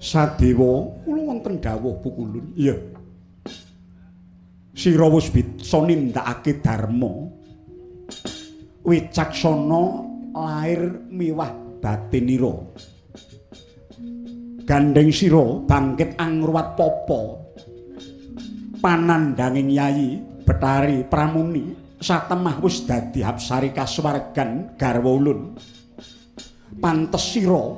Sadewa kula wonten dawuh Pukulun. Iya. Sira wis bisa nindakake dharma. Wicaksana lair miwah batinira. Gandeng sira bangkit angruwat papa. Panandanging yayi Betari Pramuni satemah wis dadi hapsari kasuwargan garwa ulun. Pantes sira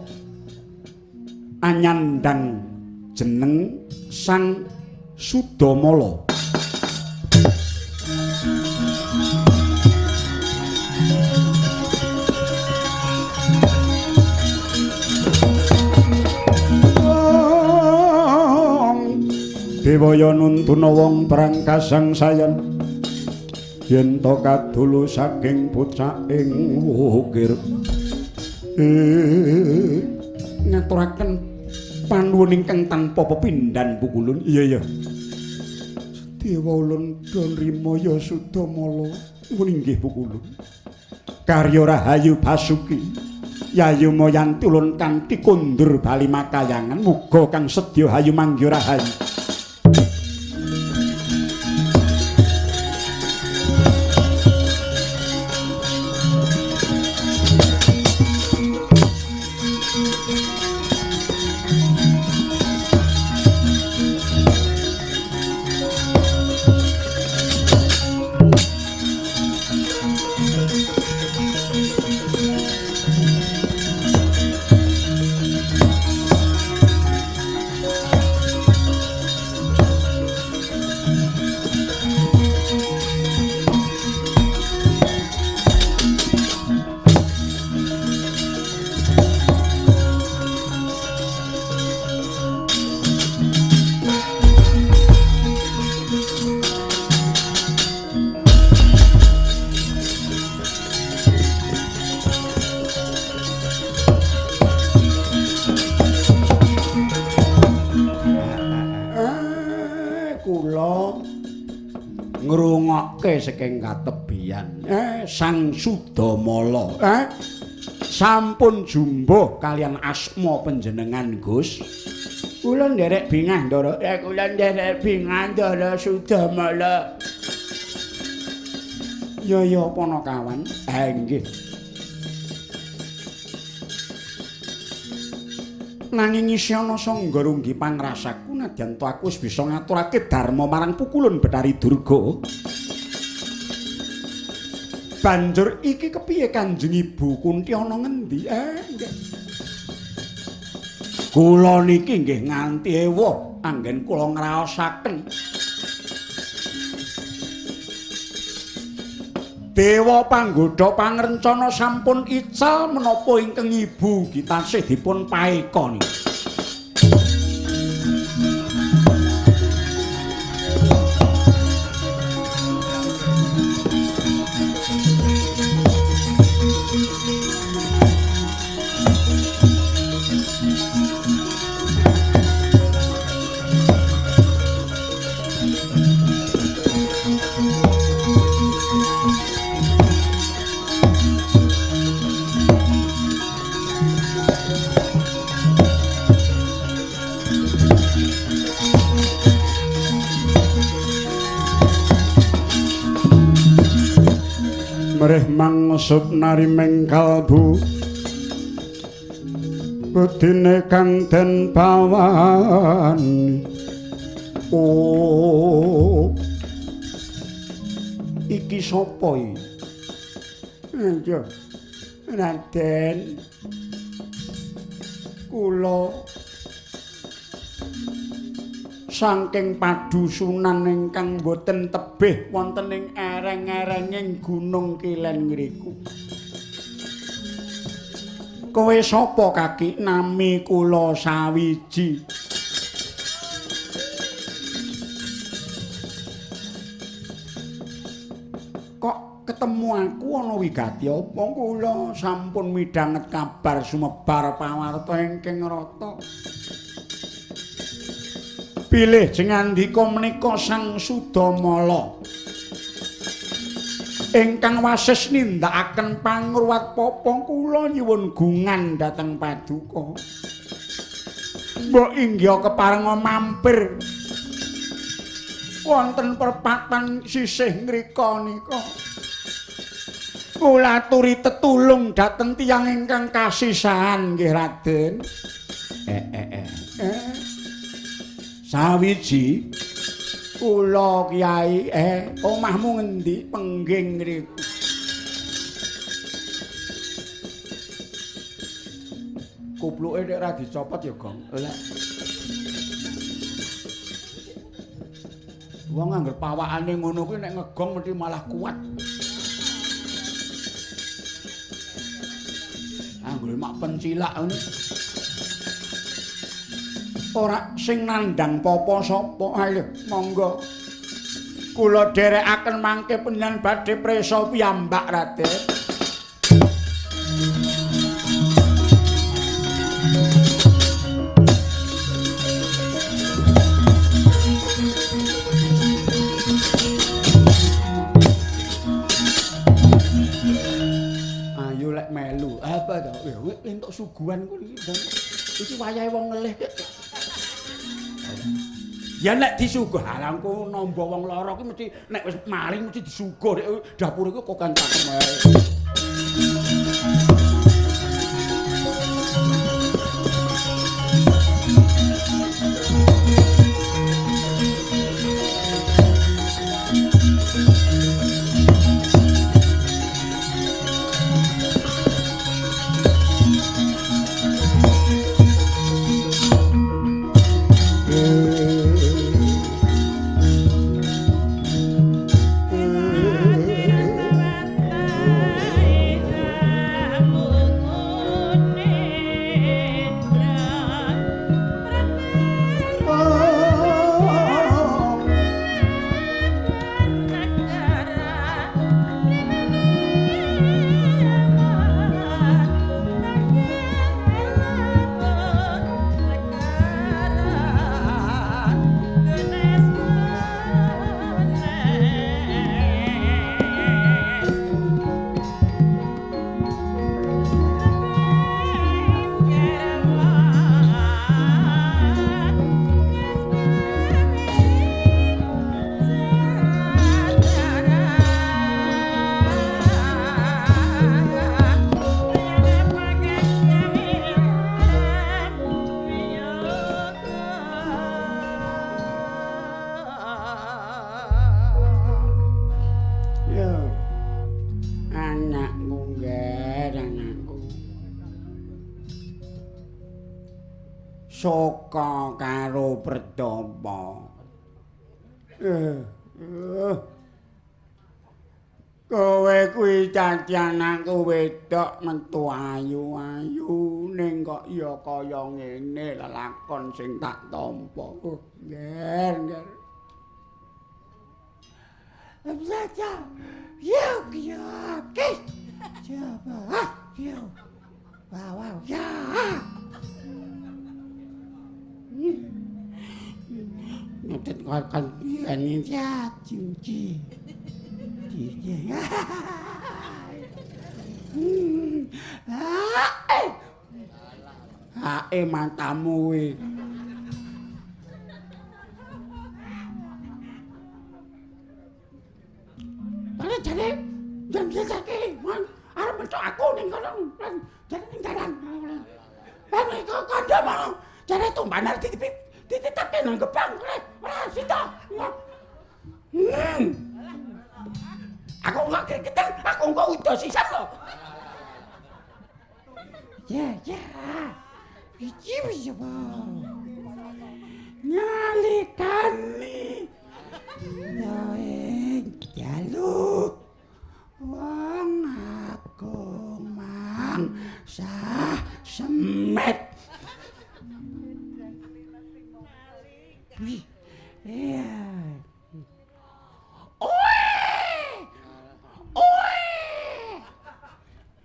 anyandang jeneng Sang Sudamala. Dewaya nuntuna wong perang kasangsayan yen to kadulu saking pucaking wukir ngaturaken panuwun ingkang tanpa pepindhan Pukulun. Iya. Dewa ulun don rimaya Sudamala. Nuwun inggih Pukulun. Karya Rahayu Basuki Yayu Moyanti ulun kanthi kondur bali makayangan muga kang sedya hayu manggya rahayu. Saking katebian Sang Sudamala sampun jumbuh kalian asma panjenengan Gus. Kula nderek bingah Ndara Sudamala. Ya Panakawan. Nggih. Nanging isih ana sangga runggi pangrasaku nadyan to aku wis bisa ngaturake dharma marang Pukulun Betari Durga. Banjur iki kepiye Kanjeng Ibu Kunti ana ngendi? Nggih. Kula niki nggih nganti ewa anggen kula ngraosaken. Dewa panggodha pangrencana sampun ical menapa ingkang Ibu nggih tansih dipun paekoni. Mrih mangsut nari mengkalbu bedine kang den pawani. Oh, iki sapa iki? Aja Raden, kula saking padusunan ingkang boten tebih wonten ing ereng-erenging Gunung Kilen ngriku. Kowe sapa Kaki? Nami kula Sawiji. Kok ketemu aku ana wigati apa? Kula sampun midhanget kabar sumebar pawarta ingkang rata. Pilih jengandika menika Sang Sudamala ingkang wasis nindakaken pangruwat papa kula nyuwun gungan dhateng paduka. Mbok inggih keparenga mampir wonten perpatan sisih ngrika nika. Kula aturi tetulung dhateng tiyang ingkang kasisahan nggih Raden. Sawiji kula Kyai omahmu ngendi pengging ngriku. Kupluke nek ora dicopot ya, Gong. Lah. Wong angger pawakane ngono kuwi nek ngegong mesti malah kuat. Anggere mak pencilak ngene. Ora sing nandhang papa sapa. Ayo, monggo. Kula dherekaken mangke panjenengan badhe prisa piyambak, Raden. Melu apa to? Ya entuk suguhan kuwi iki wayahe wong ngelih. Ya nek disuguh halangku namba wong lara kuwi mesti nek wis maling mesti disuguh nek dapur iku kok kan cakem wae. Soka karo Perdama. Kowe kuwi cacian aku wedok metu ayu-ayu ning kok ya kaya ngene lelakon sing tak tampa. Nger. Saja. Yo. Coba. Yo. Wow. Ya. Ngetet kan ini ya cinci. Matamu we. Ana jane jam sakit, arep metu aku ning kono. Jane ning dalan. Ana kok kandha mau. Jane tumban arep dititipke nang gebang. Ora sida. Aku nggak keketan, aku nggak udah sisan loh. Ya. Iki bisa bang. Nyalikani. Doeng jalu. Wong aku mang sah semet. Iya.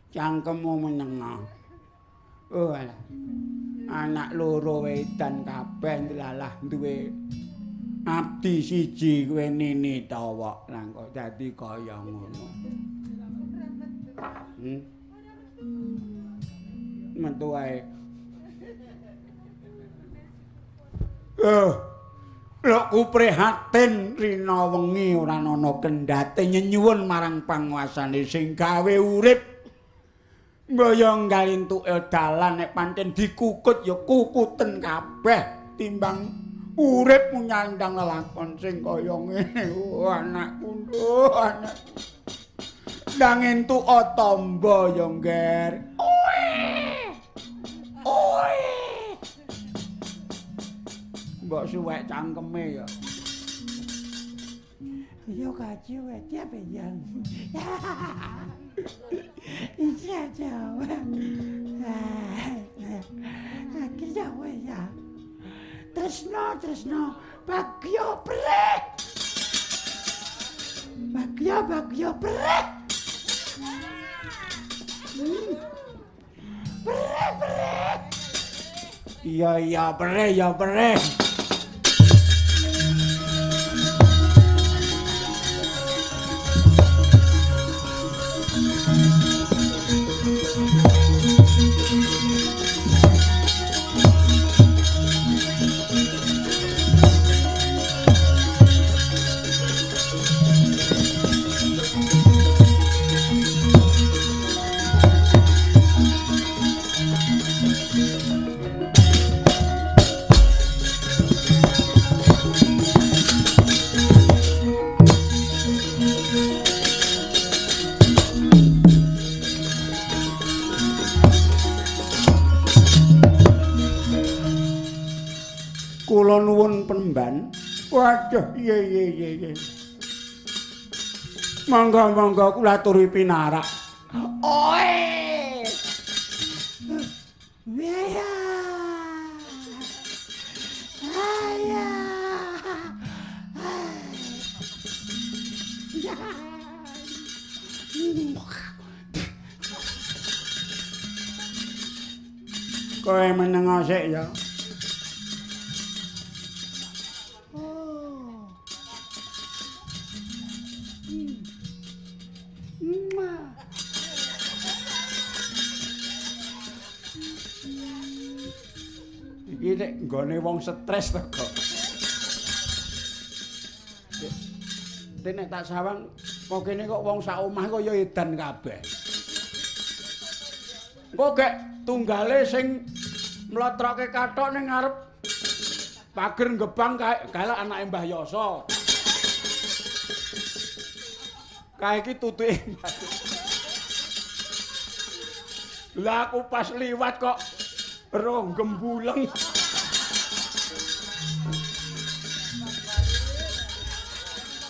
Cangkemmu menengah. Alah. Anak loro wedan kabeh lalah duwe abdi siji kowe nini tawak lan kok dadi kaya ngono. Metu ae. Lho ku prihatin rina wengi ora ana kendhate nyenyuwun marang panguasane sing gawe urip. Mboyo nggalintuke dalan nek pancen dikukut ya kukuten kabeh timbang urip nyandang lelakon sing kaya ngene. Anakku, anak. Ndang entuk tamba ya, Ngger. Oe. Mbok suwek cangkeme ya. Yo kaji wetya peyan. Iya Jawa. Aki Jawa ya. Tresno, bagyo brek. Bagyo brek. Brek. Iya, brek. Kula nuwun penemban. Waduh, iya. Monggo kula aturi pinarak. Oe. Wea. Aya. Kowe menengo sik ya. Iki nek nggone wong stres to kok. Dene nek tak sawang kok kene kok wong sak omah kok ya edan kabeh. Kok gek tunggale sing mlotroke kathok ning ngarep pager gebang galak anake Mbah Yasa. Kae iki tutuke. Lah aku pas liwat kok ro gembuleng.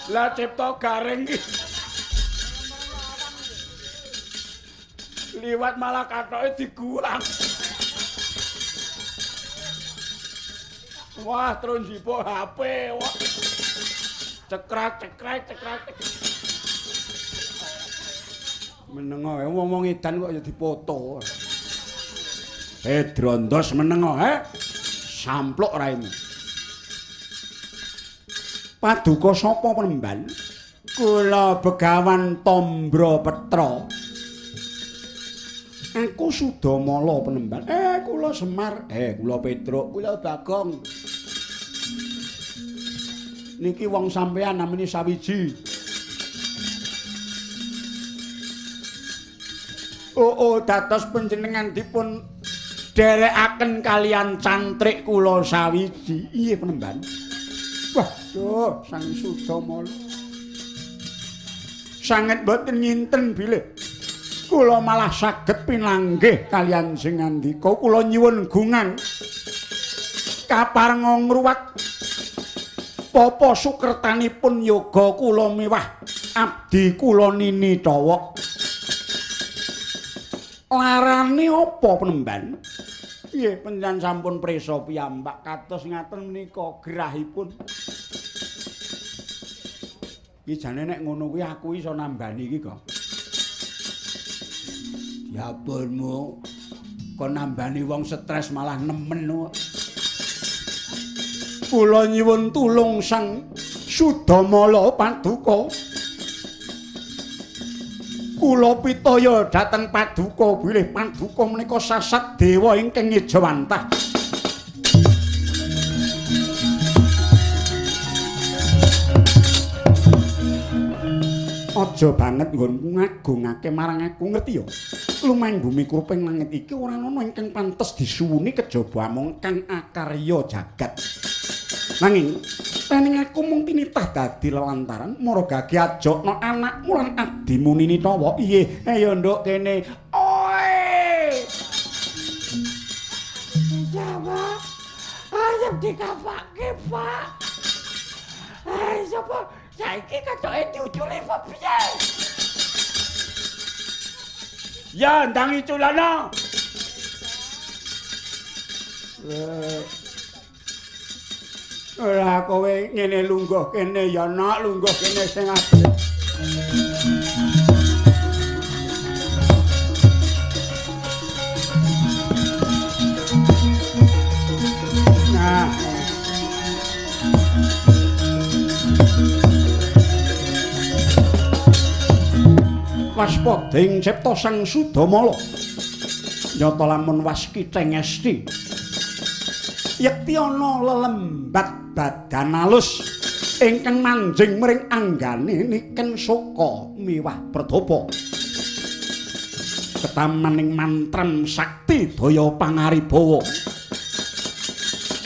Lah cipta garing iki. Liwat malah kathoke diguang. Wah, terus njipuk HP. Wah. Cekrak. Menengo wong-wong edan kok ya dipoto. Drondos menengo, sampluk raimu. Paduka sapa penemban? Kula Begawan Tambra Petra. Aku Sudamala penemban. Kula Semar. Kula Petruk. Kula Bagong. Niki wong sampean namine sawiji. Dados panjenengan dipun derekaken kalian cantrik kula sawiji. Iye penemban. Waduh, Sang Sudamala. Sanget boten nyinten bilih. Kula malah saged pinanggih kalian sing ngandika. Kula nyuwun gungan kaparenga ngruwat Papa sukertanipun yoga kula miwah abdi kula Nini Dawa. Larane apa penemban? Nggih, panjenengan sampun prisa piyambak kados ngaten menika gerahipun. Iki jane nek ngono kuwi aku iso nambani iki kok. Diapunmu kok nambani wong stres malah nemen kok. Kula nyuwun tulung Sang Sudamala Paduka. Kula pitaya dhateng Paduka bilih Paduka menika sasat dewa ingkang ngejawantah. aja banget nggonku ngagungake marang aku ngerti ya. Lumahing bumi kruping langit iki ora ana ingkang pantes disuwuni kejaba amung kang akarya jagat. Nanging aku mung tinitah dadi lelantaran mara gage ajokno anakmu lan adimu Ninitawa. Iye, ayo nduk kene. Oe! Jawa, arep dikafake, Pak. Sapa saiki katoke diucule apa piye? Ya ndang iculana. Ora kowe ngene lungguh kene ya nak lungguh kene sing apik. Nah. Waspading cipta Sang Sudamala. Nyata lamun waskitheng esti. Yekti ana lelembat badan alus ingkang manjing mring anggane niken soka miwah pradapa. Ketamaning mantrem sakti daya pangaribawa.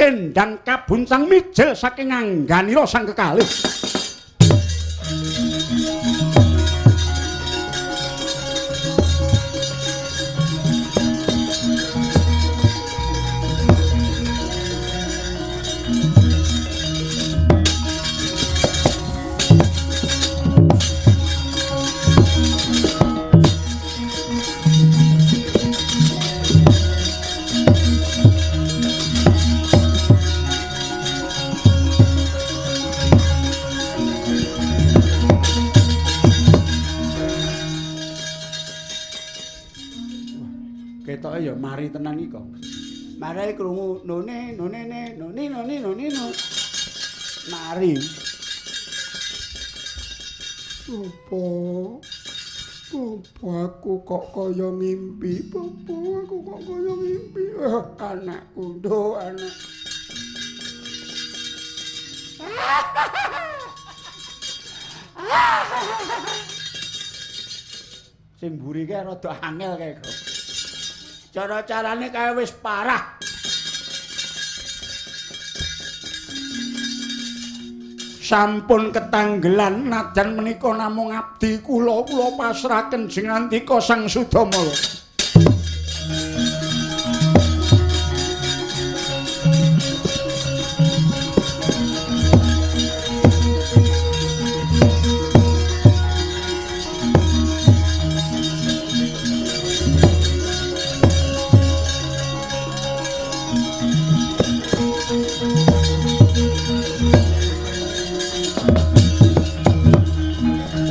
Endang kabuncang mijil saking angganira sang kekalih. Ketoke ya mari tenan iki kok. Mari krungu none. Mari. Apa aku kok kaya mimpi? Apa aku kok kaya mimpi? Anakku ndo anak. Sing mburi kae rada angel kae kok. Cara-carane kaya wis parah. Sampun ketanggelan najan menika namung abdi kula pasrahaken jengandika Sang Sudamala.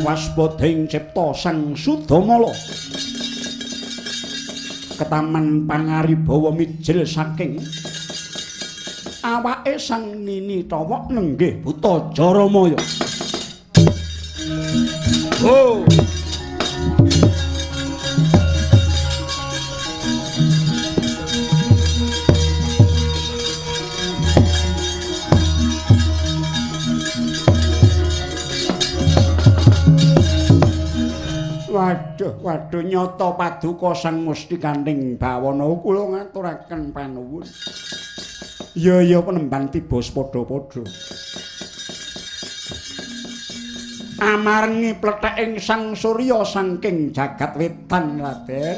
Waspading cipta Sang Sudamala. Ketaman pangaribawa mijil saking awake Sang Ninitawa nenggih buta Jaramaya. Oh. Waduh nyata paduka Sang Musti Kanthing Bawana kula ngaturaken panuwun. Ya penemban tiba padha-padha. Amargi pletheking Sang Surya saking jagat wetan Raden.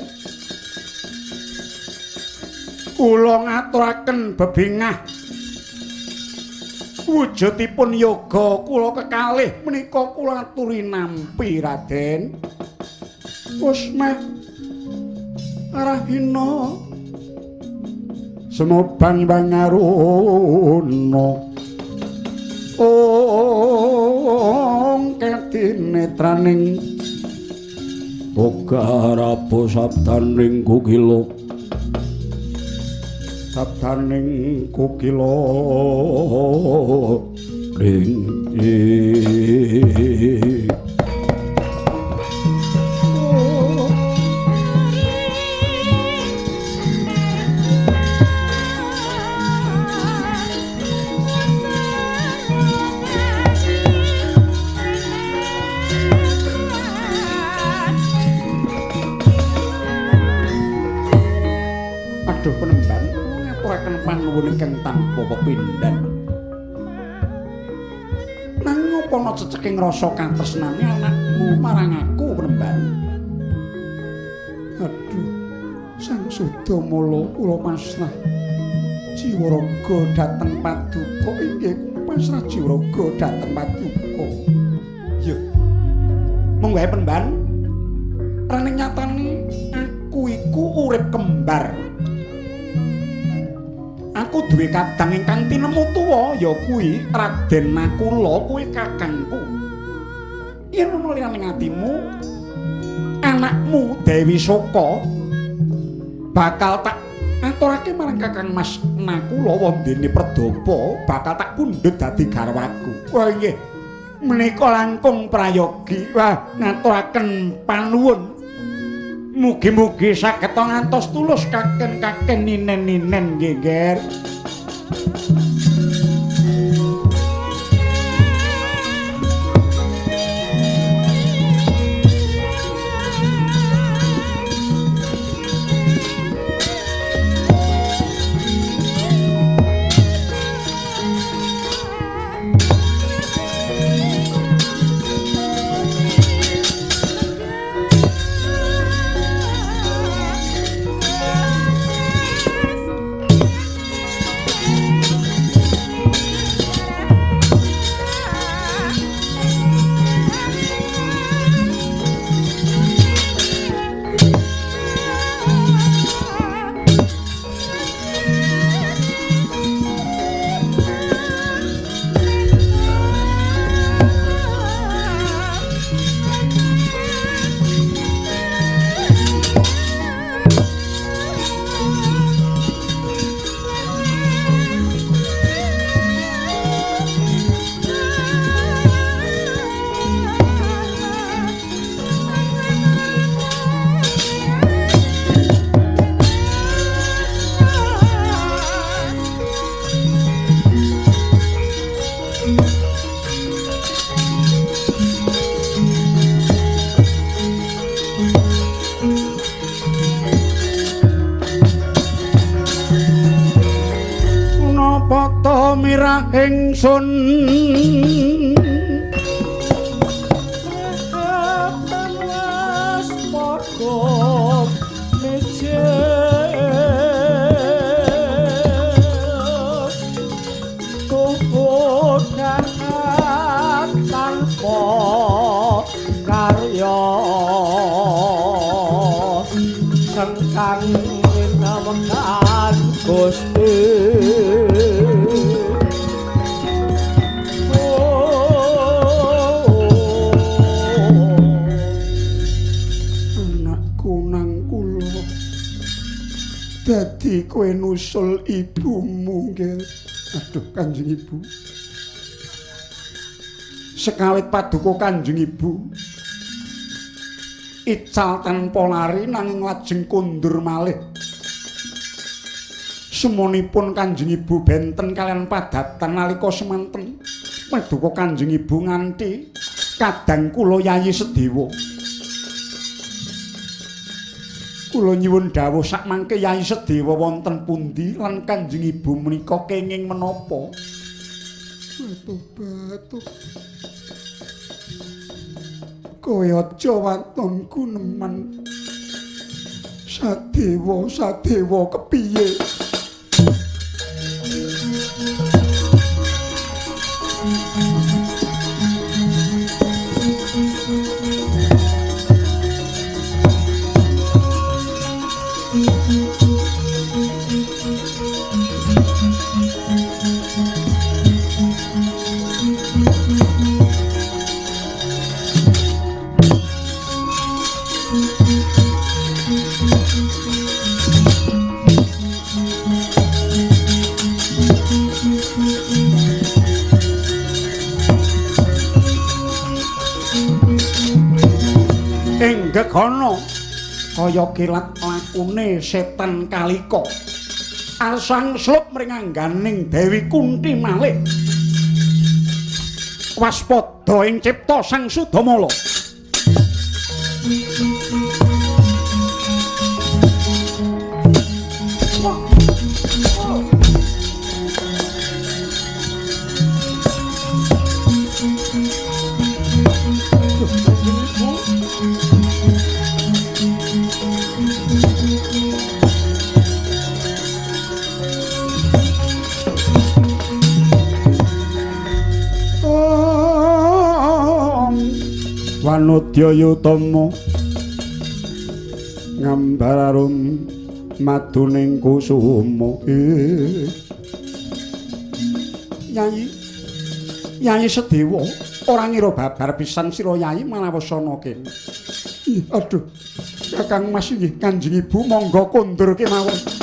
Kula ngaturaken bebingah wujudipun yoga kula kekalih menika kula aturi nampi Raden. Usmeh Rahina Semobang Bangaruna Ong ketinetraning Bogarapo sabdaning kukila ring Aduh Penemban, ngaturaken panuwun ingkang tanpa pepindhan. Nanging apa ana ceceking rasa katresnane anakmu marang aku Penemban? Aduh, Sang Sudamala kula pasrah Jiwaraga dhateng paduka inggih pasrah Jiwaraga dhateng paduka. Ya. Mung wae Penemban. Rene nyatane aku iku urip kembar. Aku duwe kadang ingkang tinemu tuwa ya kuwi Raden Nakula kuwi kakangku. Yen ana liyane atimu anakmu Dewi Soka bakal tak aturake marang Kakang Mas Nakula wondene Perdapa bakal tak pundhut dadi garwaku. Wah nggih. Menika langkung prayogi. Wah ngaturaken panuwun. Mugi-mugi saged ngantos tulus kaken-kaken ninen-ninen nggih, Ger. Ingsun wis padha mejes kukudan tanpa karya sengkang namakan Gusti. Dadi kowe nusul ibumu nggih. Aduh Kanjeng Ibu. Sekawit paduka Kanjeng Ibu. Ical tanpa lari nanging lajeng kondur malih. Semonipun Kanjeng Ibu benten kalian padatan nalika semanten. Paduka Kanjeng Ibu nganti kadang kula Yayi Sedewa. Kula nyuwun dawuh sakmangke Yayi Sedewa wonten pundi lan Kanjeng Ibu menika kenging menapa? Batu-batu. Kowe aja waton guneman. Sadewa kepiye? Gegono kaya kilat lakune setan Kalika arsang slup mringangganing Dewi Kunti malih waspada ing cipta Sang Sudamala. Wanodya Tama ngambar-arum maduning kusuma. Yayi Sedewa ora ngira babar pisan sira Yayi manawasana kene. Aduh, Kakang Mas nggih Kanjeng Ibu monggo kondur kemawon.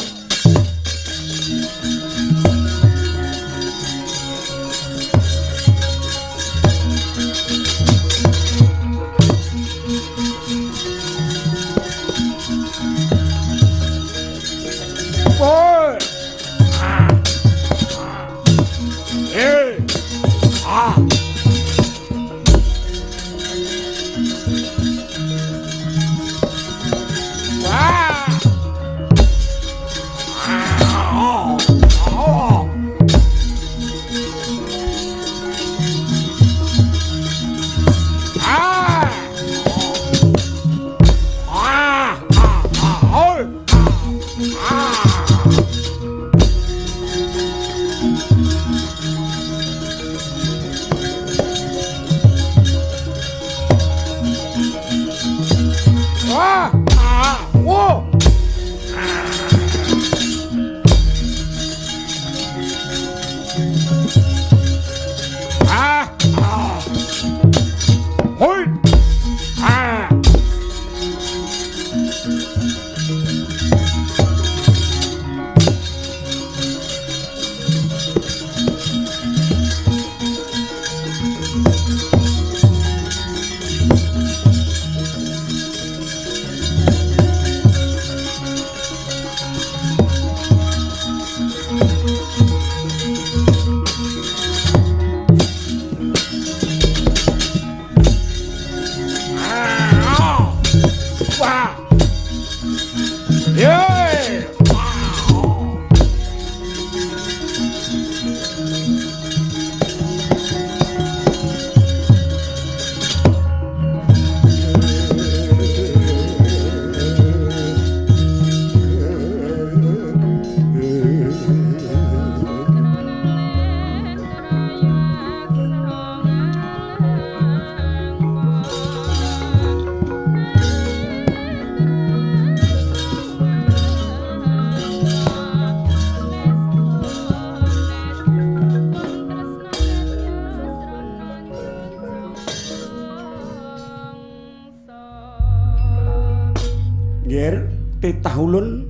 Tahulun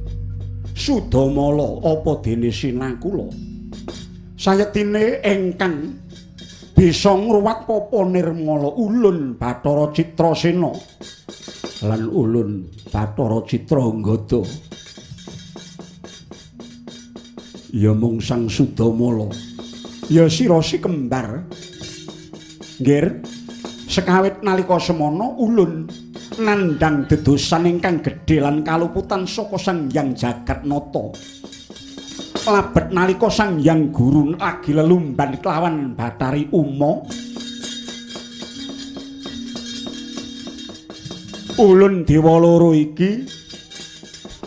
Sudamala apa dene sinakula sayetine ingkang bisa ngruwat Papa Nirmala Ulun Bathara Citrasena lan Ulun Bathara Citranggada ya mung Sang Sudamala ya sira si kembar nggih sekawit nalika semana Ulun nandhang dedosan ingkang gedhe lan kaluputan saka Sang Hyang Jagatnata. Labet nalika Sang Hyang Guru lagi lelumban kelawan Bathari Uma. Ulun dewa loro iki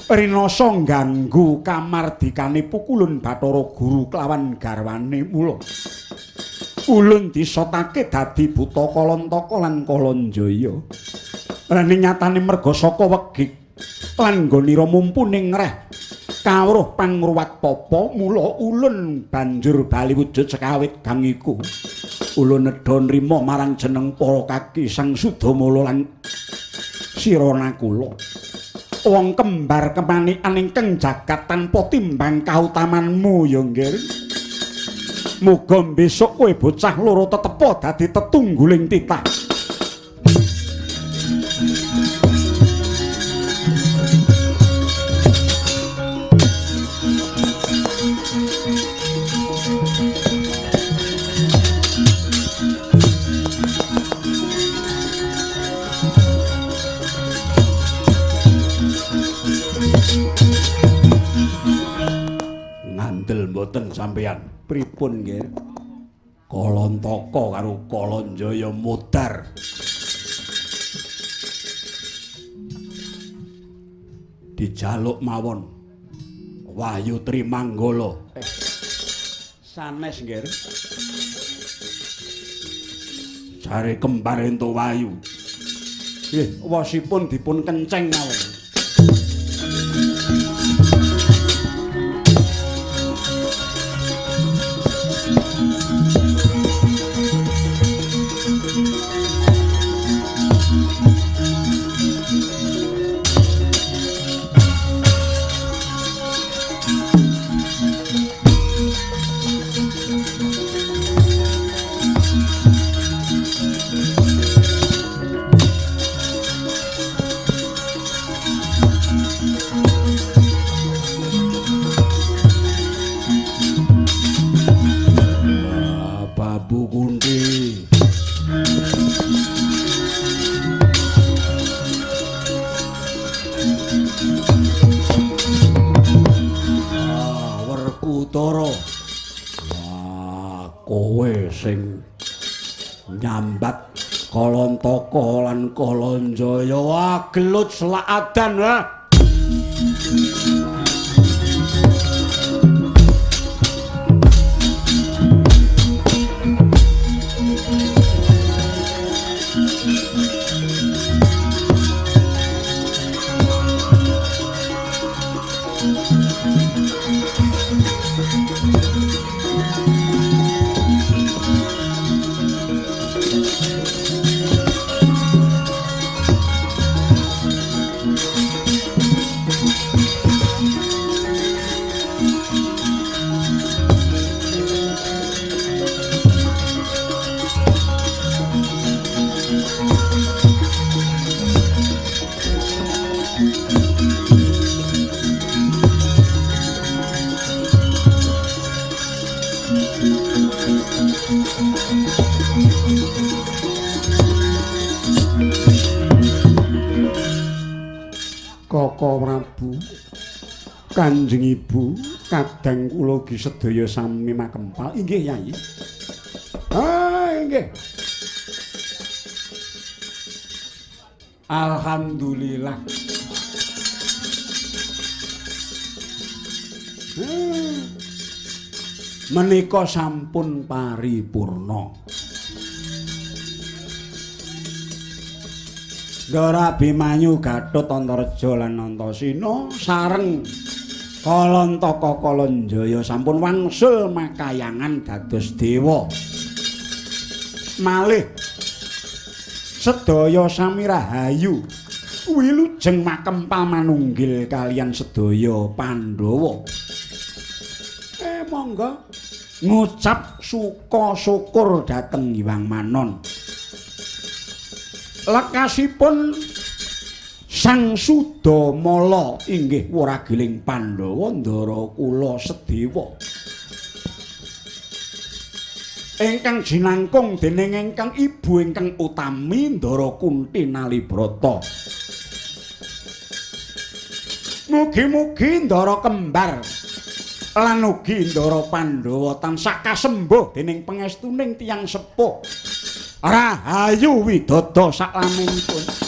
rinasa ngganggu kamardikane Pukulun Bathara Guru kelawan garwane mula. Ulun disotake dadi buta Kalantaka lan Kalanjaya. Lan nyatane merga saka wegik lan nggonira mumpuning reh kawruh pangruwat papa mula ulun banjur bali wujud sekawit gang iku. Ulun nedha nrima marang jeneng para kaki Sang Sudamala lan sira nakula. Wong kembar kemanikan ingkang jagat tanpa timbang kautamanmu ya nggih. Muga besok kowe bocah loro tetepa dadi tetungguling titah. ngandel mboten sampeyan. Pripun nggih? Kalantaka karo Kalanjaya modar. Dijaluk mawon. Wahyu Trimanggala. Sanes nggih. Jare kembar ento Wahyu. Nggih, wasipun dipun kenceng mawon. Babu Kunti. Werkudara. Kowe sing nyambat Kalantaka lan Kalanjaya gelut selak adan ha. Koko Prabu, Kanjeng Ibu, kadang kula gi sedaya sami makempal. Inggih, Yai. Inggih. Alhamdulillah. Menika sampun paripurna. Ndara Abimanyu Gathut Antareja lan Antasena sareng Kalantaka Kalanjaya sampun wangsul makayangan dados dewa. Malih sedaya sami rahayu wilujeng makempal manunggil kalian sedaya Pandhawa. Monggo ngucap suka syukur dhateng Hyang Manon. Lekasipun Sang Sudamala inggih waragiling Pandhawa ndara kula sedewa. Ingkang jinangkung dening ingkang ibu ingkang utami Ndara Kunti Nalibrata. Mugi-mugi Ndara kembar lan ugi Ndara Pandhawa tansah kasembuh dening pangestuning tiyang sepuh. Rahayu widodha saklamengipun.